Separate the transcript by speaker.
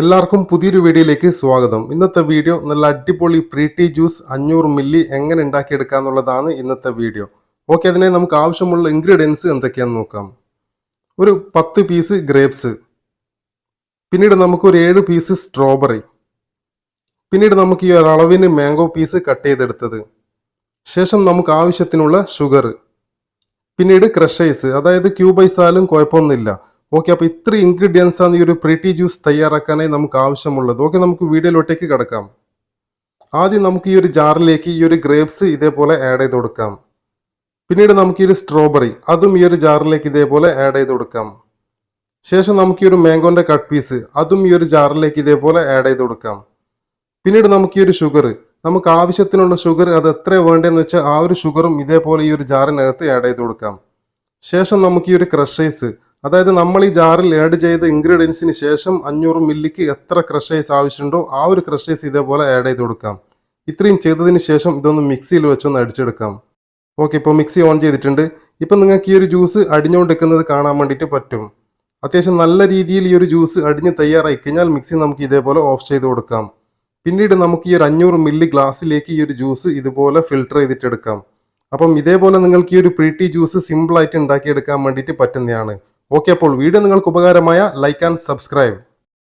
Speaker 1: എല്ലാവർക്കും പുതിയൊരു വീഡിയോയിലേക്ക് സ്വാഗതം. ഇന്നത്തെ വീഡിയോ നല്ല അടിപൊളി പ്രീറ്റി ജ്യൂസ് 500 മില്ലി എങ്ങനെ ഉണ്ടാക്കിയെടുക്കുക എന്നുള്ളതാണ് ഇന്നത്തെ വീഡിയോ. ഓക്കെ, അതിനെ നമുക്ക് ആവശ്യമുള്ള ഇൻഗ്രീഡിയൻസ് എന്തൊക്കെയാണെന്ന് നോക്കാം. ഒരു 10 പീസ് ഗ്രേപ്സ്, പിന്നീട് നമുക്ക് ഒരു 7 പീസ് സ്ട്രോബെറി, പിന്നീട് നമുക്ക് ഈ ഒരളവിന് മാംഗോ പീസ് കട്ട് ചെയ്തെടുത്തത്, ശേഷം നമുക്ക് ആവശ്യത്തിനുള്ള ഷുഗർ, പിന്നീട് ക്രഷേഴ്സ്, അതായത് ക്യൂബൈസ് ആയാലും കുഴപ്പമൊന്നുമില്ല. ഓക്കെ, അപ്പോൾ ഇത്ര ഇൻഗ്രീഡിയൻസ് ആണ് ഈ ഒരു പ്രീറ്റി ജ്യൂസ് തയ്യാറാക്കാനായി നമുക്ക് ആവശ്യമുള്ളത്. ഓക്കെ, നമുക്ക് വീഡിയോയിലോട്ടേക്ക് കിടക്കാം. ആദ്യം നമുക്ക് ഈ ഒരു ജാറിലേക്ക് ഈ ഒരു ഗ്രേപ്സ് ഇതേപോലെ ആഡ് ചെയ്ത് കൊടുക്കാം. പിന്നീട് നമുക്ക് ഈ ഒരു സ്ട്രോബെറി അതും ഈ ഒരു ജാറിലേക്ക് ഇതേപോലെ ആഡ് ചെയ്ത് കൊടുക്കാം. ശേഷം നമുക്ക് ഈ ഒരു മാംഗോന്റെ കട്ട് പീസ് അതും ഈ ഒരു ജാറിലേക്ക് ഇതേപോലെ ആഡ് ചെയ്ത് കൊടുക്കാം. പിന്നീട് നമുക്ക് ഈ ഒരു ഷുഗർ, നമുക്ക് ആവശ്യത്തിനുള്ള ഷുഗർ അത് എത്ര വേണ്ടതെന്ന് വെച്ചാൽ ആ ഒരു ഷുഗറും ഇതേപോലെ ഈ ഒരു ജാറിനകത്ത് ആഡ് ചെയ്ത് കൊടുക്കാം. ശേഷം നമുക്ക് ഈ ഒരു ക്രഷേഴ്സ്, അതായത് നമ്മൾ ഈ ജാറിൽ ആഡ് ചെയ്ത ഇൻഗ്രീഡിയൻസിന് ശേഷം 500 മില്ലിക്ക് എത്ര ക്രഷേഴ്സ് ആവശ്യമുണ്ടോ ആ ഒരു ക്രഷേഴ്സ് ഇതേപോലെ ആഡ് ചെയ്ത് കൊടുക്കാം. ഇത്രയും ചെയ്തതിന് ശേഷം ഇതൊന്ന് മിക്സിയിൽ വെച്ചൊന്ന് അടിച്ചെടുക്കാം. ഓക്കെ, ഇപ്പോൾ മിക്സി ഓൺ ചെയ്തിട്ടുണ്ട്. ഇപ്പം നിങ്ങൾക്ക് ഈ ഒരു ജ്യൂസ് അടിഞ്ഞുകൊണ്ടിരിക്കുന്നത് കാണാൻ വേണ്ടിയിട്ട് പറ്റും. അത്യാവശ്യം നല്ല രീതിയിൽ ഈ ഒരു ജ്യൂസ് അടിഞ്ഞ് തയ്യാറായി കഴിഞ്ഞാൽ മിക്സി നമുക്ക് ഇതേപോലെ ഓഫ് ചെയ്ത് കൊടുക്കാം. പിന്നീട് നമുക്ക് ഈ ഒരു 500 മില്ലി ഗ്ലാസ്സിലേക്ക് ഈ ഒരു ജ്യൂസ് ഇതുപോലെ ഫിൽട്ടർ ചെയ്തിട്ടെടുക്കാം. അപ്പം ഇതേപോലെ നിങ്ങൾക്ക് ഈ ഒരു പ്രീറ്റി ജ്യൂസ് സിമ്പിളായിട്ട് ഉണ്ടാക്കിയെടുക്കാൻ വേണ്ടിയിട്ട് പറ്റുന്നതാണ്. ഓക്കെ, അപ്പോൾ വീഡിയോ നിങ്ങൾക്ക് ഉപകാരമായ ലൈക്ക് ആൻഡ് സബ്സ്ക്രൈബ്.